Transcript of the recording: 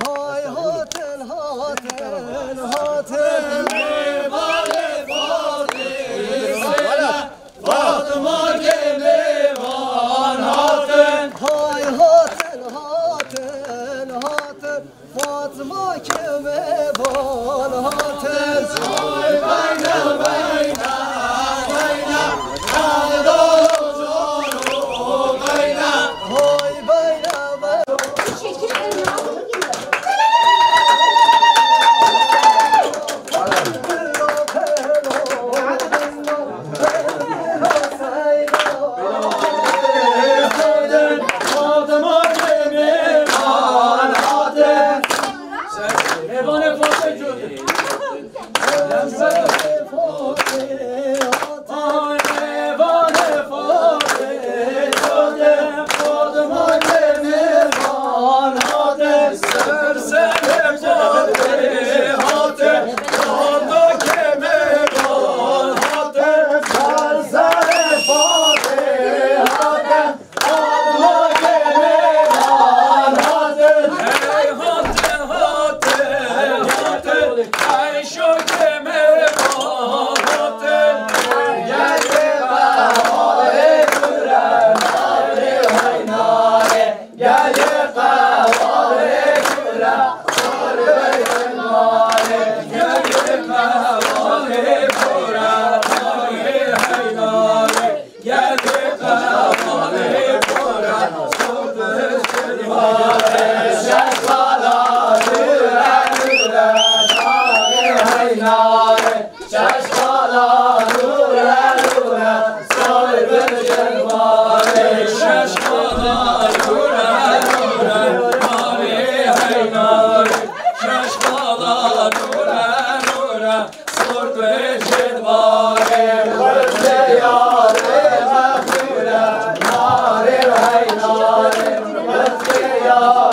های هاتل هاتل هاتل فاطمه که میوان هاتل های هاتل هاتل هاتل فاطمه که میوان هاتل های بین بین بین عدال و جان و بین های بین Ya